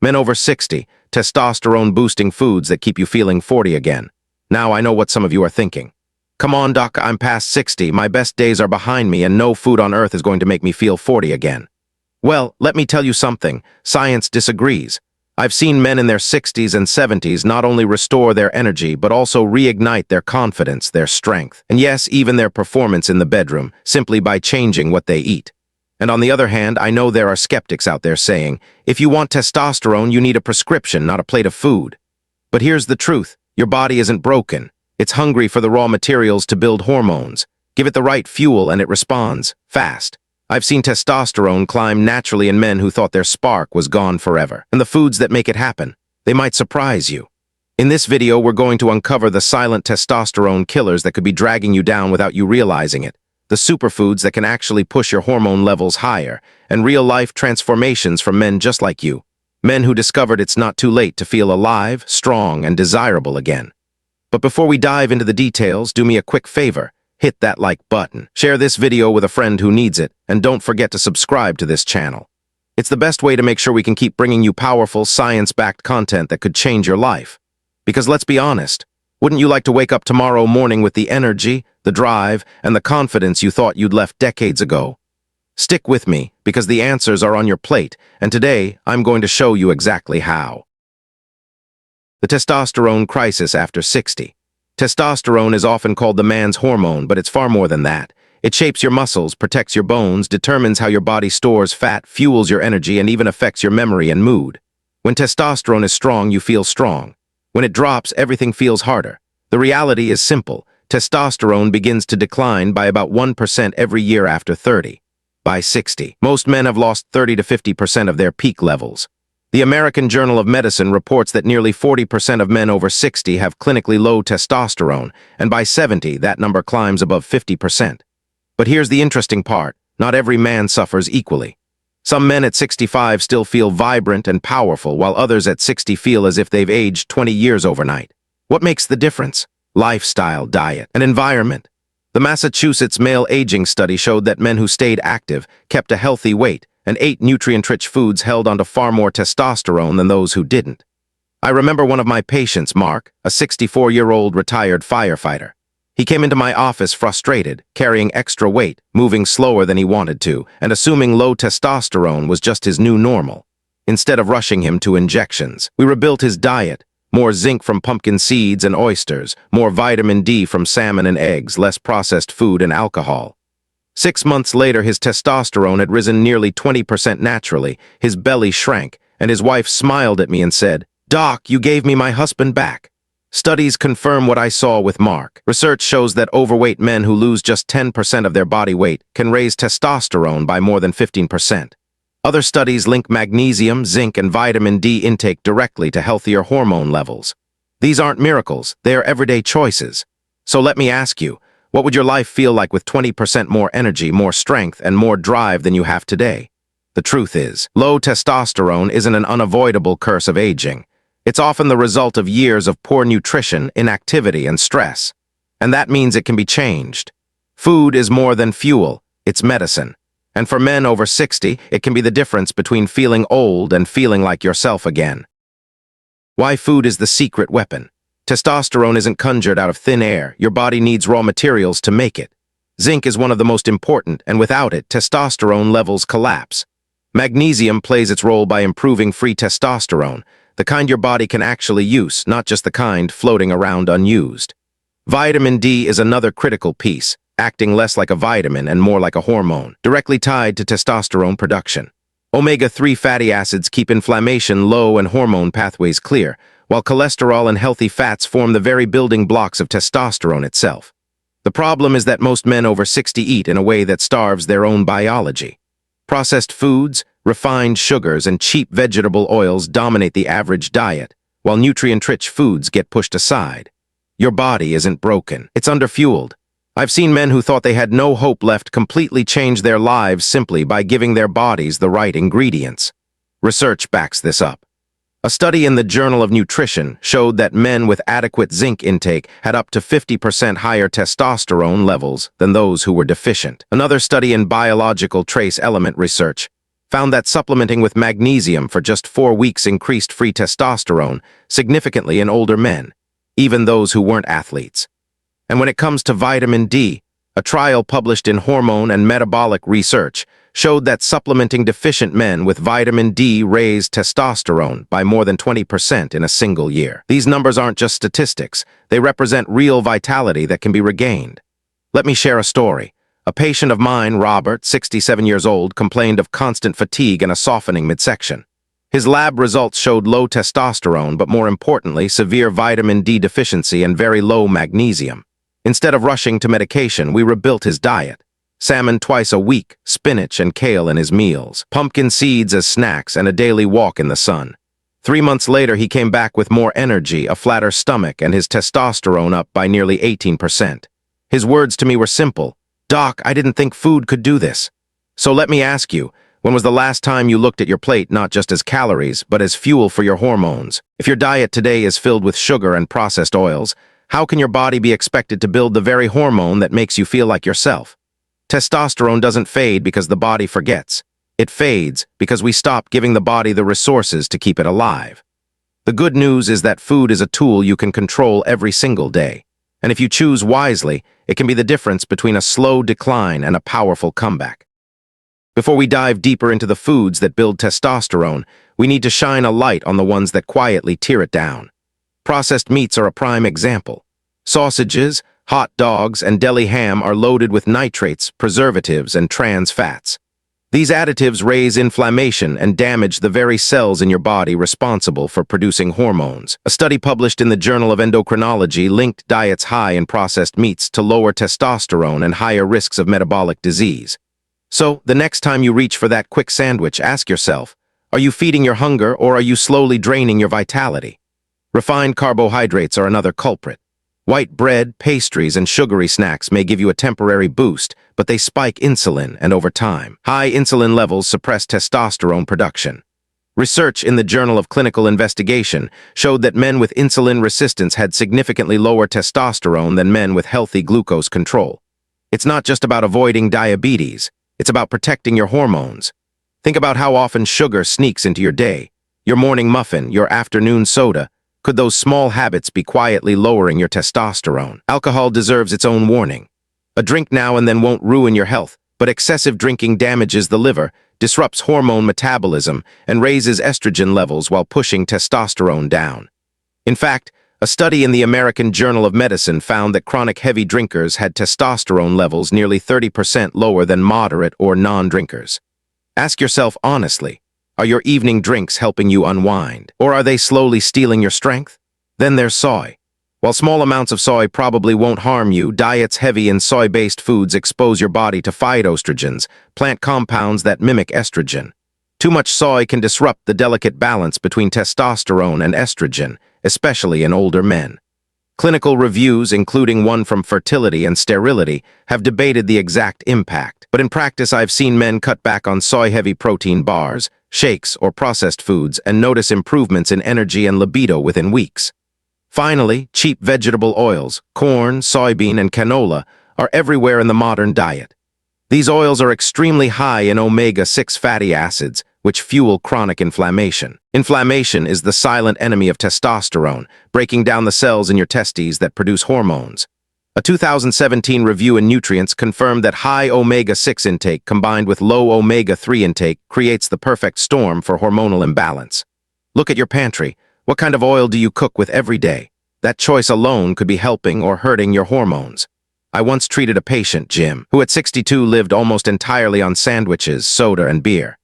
Men over 60, testosterone-boosting foods that keep you feeling 40 again. Now I know what some of you are thinking. Come on, doc, I'm past 60, my best days are behind me, and no food on earth is going to make me feel 40 again. Well, let me tell you something. Science disagrees. I've seen men in their 60s and 70s not only restore their energy, but also reignite their confidence, their strength, and yes, even their performance in the bedroom, simply by changing what they eat. And on the other hand, I know there are skeptics out there saying, if you want testosterone, you need a prescription, not a plate of food. But here's the truth. Your body isn't broken. It's hungry for the raw materials to build hormones. Give it the right fuel and it responds, fast. I've seen testosterone climb naturally in men who thought their spark was gone forever. And the foods that make it happen, they might surprise you. In this video, we're going to uncover the silent testosterone killers that could be dragging you down without you realizing it, the superfoods that can actually push your hormone levels higher, and real-life transformations from men just like you. Men who discovered it's not too late to feel alive, strong, and desirable again. But before we dive into the details, do me a quick favor. Hit that like button, share this video with a friend who needs it, and don't forget to subscribe to this channel. It's the best way to make sure we can keep bringing you powerful, science-backed content that could change your life. Because let's be honest, wouldn't you like to wake up tomorrow morning with the energy, the drive, and the confidence you thought you'd left decades ago? Stick with me, because the answers are on your plate, and today I'm going to show you exactly how. The testosterone crisis after 60. Testosterone is often called the man's hormone, but it's far more than that. It shapes your muscles, protects your bones, determines how your body stores fat, fuels your energy, and even affects your memory and mood. When testosterone is strong, you feel strong. When it drops, everything feels harder. The reality is simple. Testosterone begins to decline by about 1% every year after 30. By 60, most men have lost 30 to 50% of their peak levels. The American Journal of Medicine reports that nearly 40% of men over 60 have clinically low testosterone, and by 70, that number climbs above 50%. But here's the interesting part. Not every man suffers equally. Some men at 65 still feel vibrant and powerful, while others at 60 feel as if they've aged 20 years overnight. What makes the difference? Lifestyle, diet, and environment. The Massachusetts male aging study showed that men who stayed active, kept a healthy weight, and ate nutrient-rich foods held onto far more testosterone than those who didn't. I remember one of my patients, Mark, a 64-year-old retired firefighter. He came into my office frustrated, carrying extra weight, moving slower than he wanted to, and assuming low testosterone was just his new normal. Instead of rushing him to injections, we rebuilt his diet. More zinc from pumpkin seeds and oysters, more vitamin D from salmon and eggs, less processed food and alcohol. 6 months later, his testosterone had risen nearly 20% naturally, his belly shrank, and his wife smiled at me and said, "Doc, you gave me my husband back." Studies confirm what I saw with Mark. Research shows that overweight men who lose just 10% of their body weight can raise testosterone by more than 15%. Other studies link magnesium, zinc, and vitamin D intake directly to healthier hormone levels. These aren't miracles, they are everyday choices. So let me ask you, what would your life feel like with 20% more energy, more strength, and more drive than you have today? The truth is, low testosterone isn't an unavoidable curse of aging. It's often the result of years of poor nutrition, inactivity, and stress. And that means it can be changed. Food is more than fuel, it's medicine. And for men over 60, it can be the difference between feeling old and feeling like yourself again. Why food is the secret weapon. Testosterone isn't conjured out of thin air. Your body needs raw materials to make it. Zinc is one of the most important, and without it, testosterone levels collapse. Magnesium plays its role by improving free testosterone, the kind your body can actually use, not just the kind floating around unused. Vitamin D is another critical piece, acting less like a vitamin and more like a hormone, directly tied to testosterone production. Omega-3 fatty acids keep inflammation low and hormone pathways clear, while cholesterol and healthy fats form the very building blocks of testosterone itself. The problem is that most men over 60 eat in a way that starves their own biology. Processed foods, refined sugars, and cheap vegetable oils dominate the average diet, while nutrient-rich foods get pushed aside. Your body isn't broken, it's underfueled. I've seen men who thought they had no hope left completely change their lives simply by giving their bodies the right ingredients. Research backs this up. A study in the Journal of Nutrition showed that men with adequate zinc intake had up to 50% higher testosterone levels than those who were deficient. Another study in Biological Trace Element Research found that supplementing with magnesium for just 4 weeks increased free testosterone significantly in older men, even those who weren't athletes. And when it comes to vitamin D, a trial published in Hormone and Metabolic Research showed that supplementing deficient men with vitamin D raised testosterone by more than 20% in a single year. These numbers aren't just statistics, they represent real vitality that can be regained. Let me share a story. A patient of mine, Robert, 67 years old, complained of constant fatigue and a softening midsection. His lab results showed low testosterone, but more importantly, severe vitamin D deficiency and very low magnesium. Instead of rushing to medication, we rebuilt his diet. Salmon twice a week, spinach and kale in his meals, pumpkin seeds as snacks, and a daily walk in the sun. 3 months later, he came back with more energy, a flatter stomach, and his testosterone up by nearly 18%. His words to me were simple. "Doc, I didn't think food could do this." So let me ask you, when was the last time you looked at your plate not just as calories, but as fuel for your hormones? If your diet today is filled with sugar and processed oils, how can your body be expected to build the very hormone that makes you feel like yourself? Testosterone doesn't fade because the body forgets. It fades because we stop giving the body the resources to keep it alive. The good news is that food is a tool you can control every single day. And if you choose wisely, it can be the difference between a slow decline and a powerful comeback. Before we dive deeper into the foods that build testosterone, we need to shine a light on the ones that quietly tear it down. Processed meats are a prime example. Sausages, hot dogs, and deli ham are loaded with nitrates, preservatives, and trans fats. These additives raise inflammation and damage the very cells in your body responsible for producing hormones. A study published in the Journal of Endocrinology linked diets high in processed meats to lower testosterone and higher risks of metabolic disease. So, the next time you reach for that quick sandwich, ask yourself, are you feeding your hunger or are you slowly draining your vitality? Refined carbohydrates are another culprit. White bread, pastries, and sugary snacks may give you a temporary boost, but they spike insulin, and over time, high insulin levels suppress testosterone production. Research in the Journal of Clinical Investigation showed that men with insulin resistance had significantly lower testosterone than men with healthy glucose control. It's not just about avoiding diabetes, it's about protecting your hormones. Think about how often sugar sneaks into your day. Your morning muffin, your afternoon soda. Could those small habits be quietly lowering your testosterone? Alcohol deserves its own warning. A drink now and then won't ruin your health, but excessive drinking damages the liver, disrupts hormone metabolism, and raises estrogen levels while pushing testosterone down. In fact, a study in the American Journal of Medicine found that chronic heavy drinkers had testosterone levels nearly 30% lower than moderate or non-drinkers. Ask yourself honestly, are your evening drinks helping you unwind, or are they slowly stealing your strength? Then there's soy. While small amounts of soy probably won't harm you, diets heavy in soy-based foods expose your body to phytoestrogens, plant compounds that mimic estrogen. Too much soy can disrupt the delicate balance between testosterone and estrogen, especially in older men. Clinical reviews, including one from Fertility and Sterility, have debated the exact impact. But in practice, I've seen men cut back on soy-heavy protein bars, shakes, or processed foods and notice improvements in energy and libido within weeks. Finally, cheap vegetable oils, corn, soybean, and canola, are everywhere in the modern diet. These oils are extremely high in omega-6 fatty acids, which fuel chronic inflammation. Inflammation is the silent enemy of testosterone, breaking down the cells in your testes that produce hormones. A 2017 review in Nutrients confirmed that high omega-6 intake combined with low omega-3 intake creates the perfect storm for hormonal imbalance. Look at your pantry. What kind of oil do you cook with every day? That choice alone could be helping or hurting your hormones. I once treated a patient, Jim, who at 62 lived almost entirely on sandwiches, soda, and beer.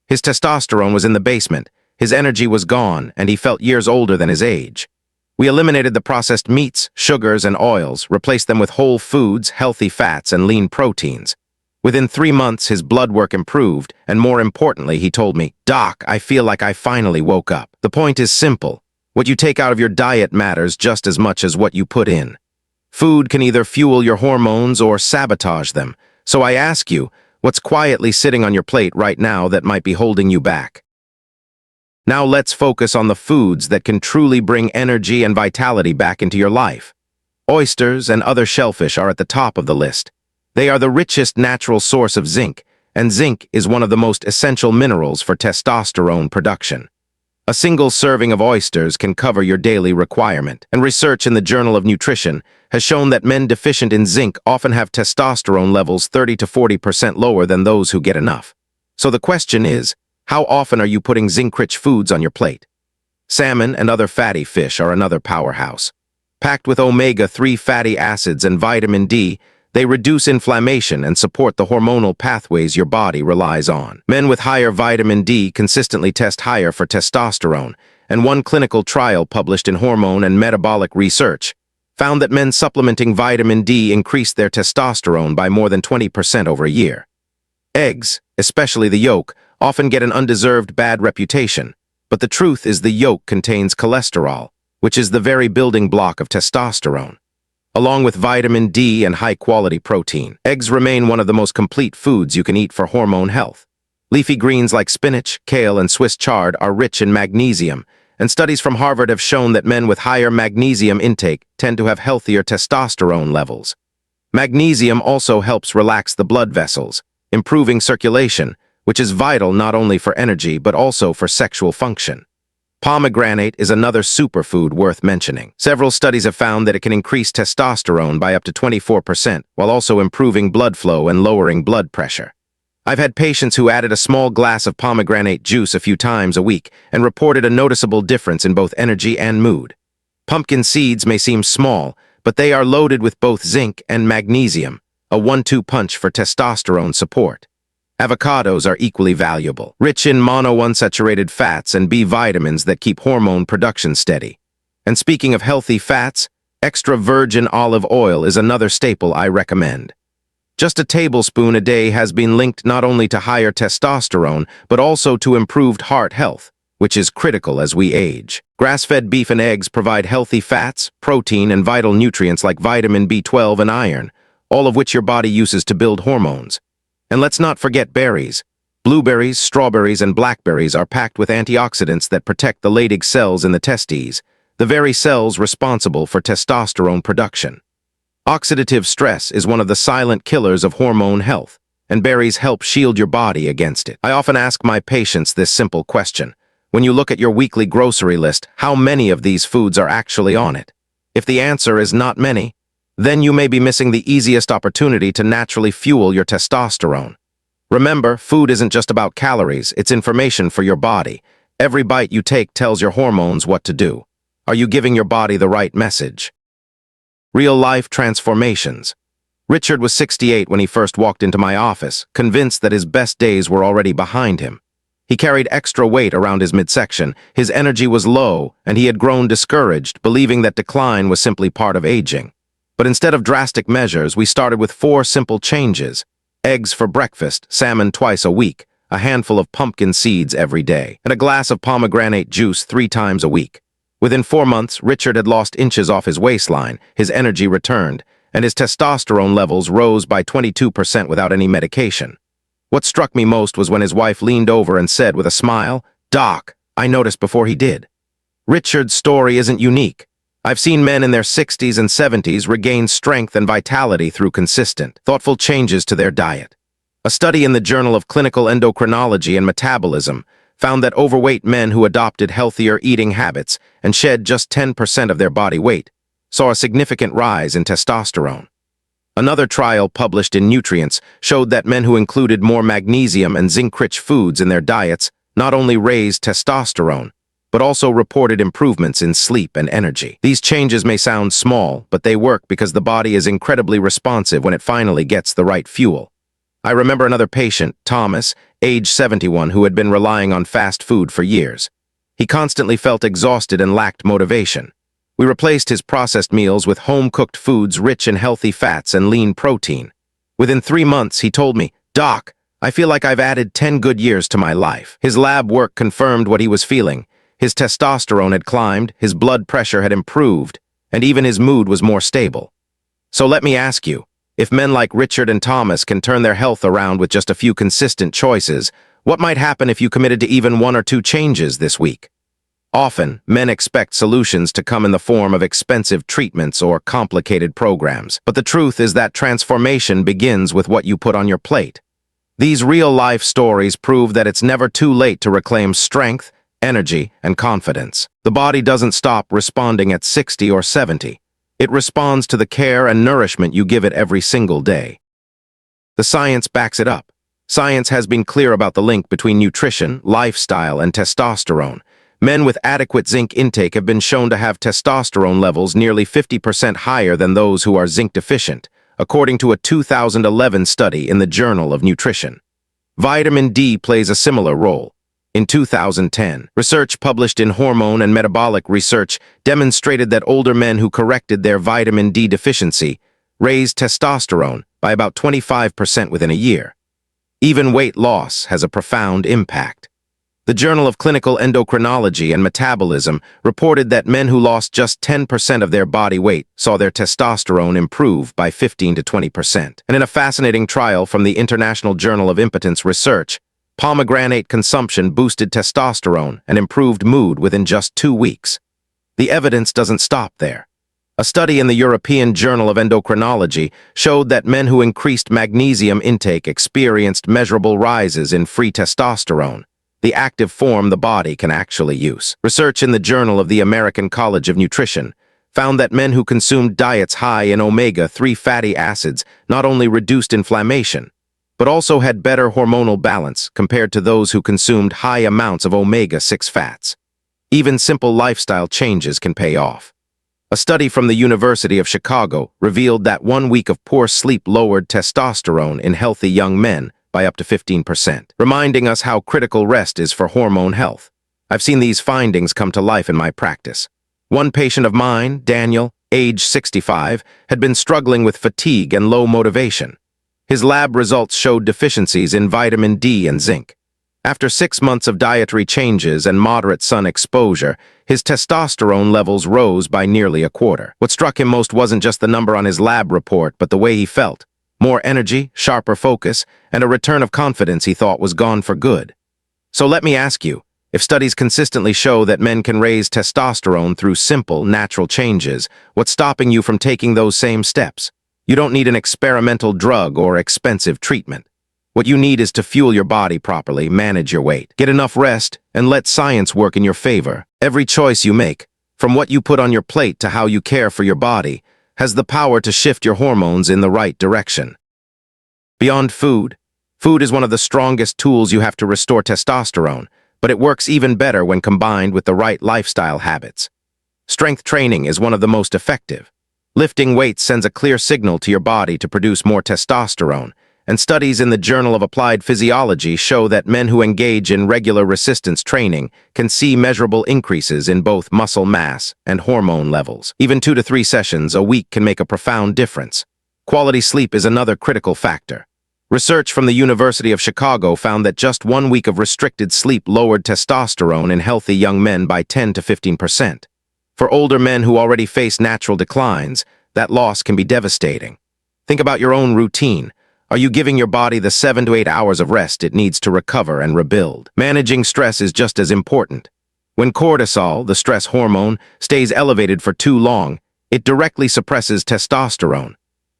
His testosterone was in the basement, his energy was gone, and he felt years older than his age. We eliminated the processed meats, sugars, and oils, replaced them with whole foods, healthy fats, and lean proteins. Within 3 months, his blood work improved, and more importantly, he told me, "Doc, I feel like I finally woke up." The point is simple. What you take out of your diet matters just as much as what you put in. Food can either fuel your hormones or sabotage them. So I ask you, what's quietly sitting on your plate right now that might be holding you back? Now let's focus on the foods that can truly bring energy and vitality back into your life. Oysters and other shellfish are at the top of the list. They are the richest natural source of zinc, and zinc is one of the most essential minerals for testosterone production. A single serving of oysters can cover your daily requirement, and research in the Journal of Nutrition has shown that men deficient in zinc often have testosterone levels 30 to 40% lower than those who get enough. So the question is, how often are you putting zinc-rich foods on your plate? Salmon and other fatty fish are another powerhouse. Packed with omega-3 fatty acids and vitamin D, they reduce inflammation and support the hormonal pathways your body relies on. Men with higher vitamin D consistently test higher for testosterone, and one clinical trial published in Hormone and Metabolic Research found that men supplementing vitamin D increased their testosterone by more than 20% over a year. Eggs, especially the yolk, often get an undeserved bad reputation, but the truth is the yolk contains cholesterol, which is the very building block of testosterone. Along with vitamin D and high-quality protein, eggs remain one of the most complete foods you can eat for hormone health. Leafy greens like spinach, kale, and Swiss chard are rich in magnesium, and studies from Harvard have shown that men with higher magnesium intake tend to have healthier testosterone levels. Magnesium also helps relax the blood vessels, improving circulation, which is vital not only for energy but also for sexual function. Pomegranate is another superfood worth mentioning. Several studies have found that it can increase testosterone by up to 24%, while also improving blood flow and lowering blood pressure. I've had patients who added a small glass of pomegranate juice a few times a week and reported a noticeable difference in both energy and mood. Pumpkin seeds may seem small, but they are loaded with both zinc and magnesium, a one-two punch for testosterone support. Avocados are equally valuable, rich in monounsaturated fats and B vitamins that keep hormone production steady. And speaking of healthy fats, extra virgin olive oil is another staple I recommend. Just a tablespoon a day has been linked not only to higher testosterone, but also to improved heart health, which is critical as we age. Grass-fed beef and eggs provide healthy fats, protein, and vital nutrients like vitamin B12 and iron, all of which your body uses to build hormones. And let's not forget berries. Blueberries, strawberries, and blackberries are packed with antioxidants that protect the Leydig cells in the testes, the very cells responsible for testosterone production. Oxidative stress is one of the silent killers of hormone health, and berries help shield your body against it. I often ask my patients this simple question. When you look at your weekly grocery list, how many of these foods are actually on it? If the answer is not many, then you may be missing the easiest opportunity to naturally fuel your testosterone. Remember, food isn't just about calories, it's information for your body. Every bite you take tells your hormones what to do. Are you giving your body the right message? Real-life transformations. Richard was 68 when he first walked into my office, convinced that his best days were already behind him. He carried extra weight around his midsection, his energy was low, and he had grown discouraged, believing that decline was simply part of aging. But instead of drastic measures, we started with 4 simple changes. Eggs for breakfast, salmon twice a week, a handful of pumpkin seeds every day, and a glass of pomegranate juice 3 times a week. Within 4 months, Richard had lost inches off his waistline, his energy returned, and his testosterone levels rose by 22% without any medication. What struck me most was when his wife leaned over and said with a smile, "Doc, I noticed before he did." Richard's story isn't unique. I've seen men in their 60s and 70s regain strength and vitality through consistent, thoughtful changes to their diet. A study in the Journal of Clinical Endocrinology and Metabolism found that overweight men who adopted healthier eating habits and shed just 10% of their body weight saw a significant rise in testosterone. Another trial published in Nutrients showed that men who included more magnesium and zinc-rich foods in their diets not only raised testosterone, but also reported improvements in sleep and energy. These changes may sound small, but they work because the body is incredibly responsive when it finally gets the right fuel. I remember another patient, Thomas, age 71, who had been relying on fast food for years. He constantly felt exhausted and lacked motivation. We replaced his processed meals with home-cooked foods rich in healthy fats and lean protein. Within 3 months, he told me, "Doc, I feel like I've added 10 good years to my life." His lab work confirmed what he was feeling. His testosterone had climbed, his blood pressure had improved, and even his mood was more stable. So let me ask you, if men like Richard and Thomas can turn their health around with just a few consistent choices, what might happen if you committed to even 1 or 2 changes this week? Often, men expect solutions to come in the form of expensive treatments or complicated programs, but the truth is that transformation begins with what you put on your plate. These real-life stories prove that it's never too late to reclaim strength, energy, and confidence. The body doesn't stop responding at 60 or 70. It responds to the care and nourishment you give it every single day. The science backs it up. Science has been clear about the link between nutrition, lifestyle, and testosterone. Men with adequate zinc intake have been shown to have testosterone levels nearly 50% higher than those who are zinc deficient, according to a 2011 study in the Journal of Nutrition. Vitamin D plays a similar role. In 2010, research published in Hormone and Metabolic Research demonstrated that older men who corrected their vitamin D deficiency raised testosterone by about 25% within a year. Even weight loss has a profound impact. The Journal of Clinical Endocrinology and Metabolism reported that men who lost just 10% of their body weight saw their testosterone improve by 15 to 20%. And in a fascinating trial from the International Journal of Impotence Research, pomegranate consumption boosted testosterone and improved mood within just 2 weeks. The evidence doesn't stop there. A study in the European Journal of Endocrinology showed that men who increased magnesium intake experienced measurable rises in free testosterone, the active form the body can actually use. Research in the Journal of the American College of Nutrition found that men who consumed diets high in omega-3 fatty acids not only reduced inflammation, but also had better hormonal balance compared to those who consumed high amounts of omega-6 fats. Even simple lifestyle changes can pay off. A study from the University of Chicago revealed that 1 week of poor sleep lowered testosterone in healthy young men by up to 15%, reminding us how critical rest is for hormone health. I've seen these findings come to life in my practice. One patient of mine, Daniel, age 65, had been struggling with fatigue and low motivation. His lab results showed deficiencies in vitamin D and zinc. After 6 months of dietary changes and moderate sun exposure, his testosterone levels rose by nearly a quarter. What struck him most wasn't just the number on his lab report, but the way he felt. More energy, sharper focus, and a return of confidence he thought was gone for good. So let me ask you, if studies consistently show that men can raise testosterone through simple, natural changes, what's stopping you from taking those same steps? You don't need an experimental drug or expensive treatment. What you need is to fuel your body properly, manage your weight, get enough rest, and let science work in your favor. Every choice you make, from what you put on your plate to how you care for your body, has the power to shift your hormones in the right direction. Beyond food, food is one of the strongest tools you have to restore testosterone, but it works even better when combined with the right lifestyle habits. Strength training is one of the most effective. Lifting weights sends a clear signal to your body to produce more testosterone, and studies in the Journal of Applied Physiology show that men who engage in regular resistance training can see measurable increases in both muscle mass and hormone levels. Even 2 to 3 sessions a week can make a profound difference. Quality sleep is another critical factor. Research from the University of Chicago found that just 1 week of restricted sleep lowered testosterone in healthy young men by 10 to 15%. For older men who already face natural declines, that loss can be devastating. Think about your own routine. Are you giving your body the 7 to 8 hours of rest it needs to recover and rebuild? Managing stress is just as important. When cortisol, the stress hormone, stays elevated for too long, it directly suppresses testosterone.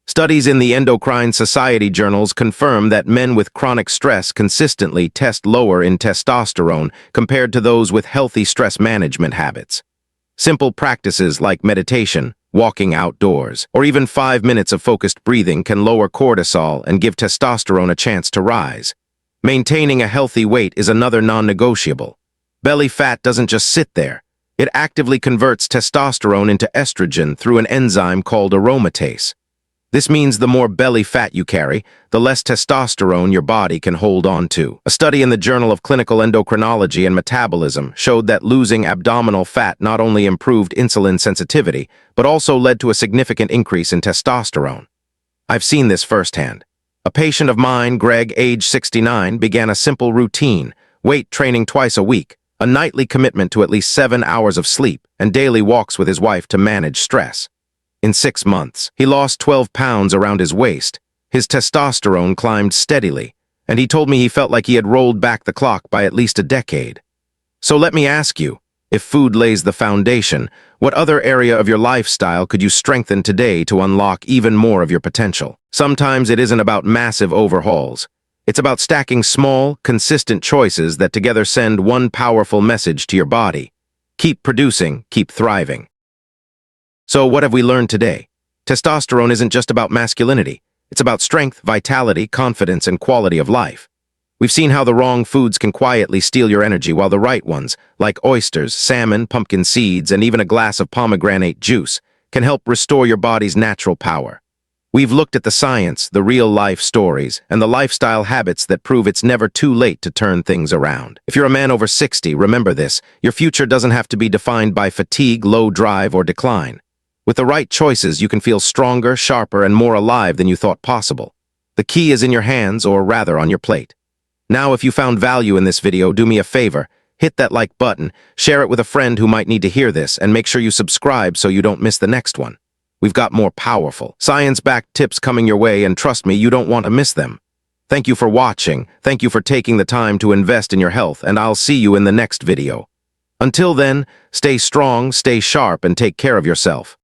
Studies in the Endocrine Society journals confirm that men with chronic stress consistently test lower in testosterone compared to those with healthy stress management habits. Simple practices like meditation, walking outdoors, or even 5 minutes of focused breathing can lower cortisol and give testosterone a chance to rise. Maintaining a healthy weight is another non-negotiable. Belly fat doesn't just sit there. It actively converts testosterone into estrogen through an enzyme called aromatase. This means the more belly fat you carry, the less testosterone your body can hold on to. A study in the Journal of Clinical Endocrinology and Metabolism showed that losing abdominal fat not only improved insulin sensitivity, but also led to a significant increase in testosterone. I've seen this firsthand. A patient of mine, Greg, age 69, began a simple routine, weight training twice a week, a nightly commitment to at least 7 hours of sleep, and daily walks with his wife to manage stress. In 6 months, he lost 12 pounds around his waist, his testosterone climbed steadily, and he told me he felt like he had rolled back the clock by at least a decade. So let me ask you, if food lays the foundation, what other area of your lifestyle could you strengthen today to unlock even more of your potential? Sometimes it isn't about massive overhauls. It's about stacking small, consistent choices that together send one powerful message to your body. Keep producing, keep thriving. So what have we learned today? Testosterone isn't just about masculinity. It's about strength, vitality, confidence, and quality of life. We've seen how the wrong foods can quietly steal your energy while the right ones, like oysters, salmon, pumpkin seeds, and even a glass of pomegranate juice, can help restore your body's natural power. We've looked at the science, the real-life stories, and the lifestyle habits that prove it's never too late to turn things around. If you're a man over 60, remember this: your future doesn't have to be defined by fatigue, low drive, or decline. With the right choices, you can feel stronger, sharper, and more alive than you thought possible. The key is in your hands, or rather on your plate. Now, if you found value in this video, do me a favor. Hit that like button, share it with a friend who might need to hear this, and make sure you subscribe so you don't miss the next one. We've got more powerful, science-backed tips coming your way, and trust me, you don't want to miss them. Thank you for watching, thank you for taking the time to invest in your health, and I'll see you in the next video. Until then, stay strong, stay sharp, and take care of yourself.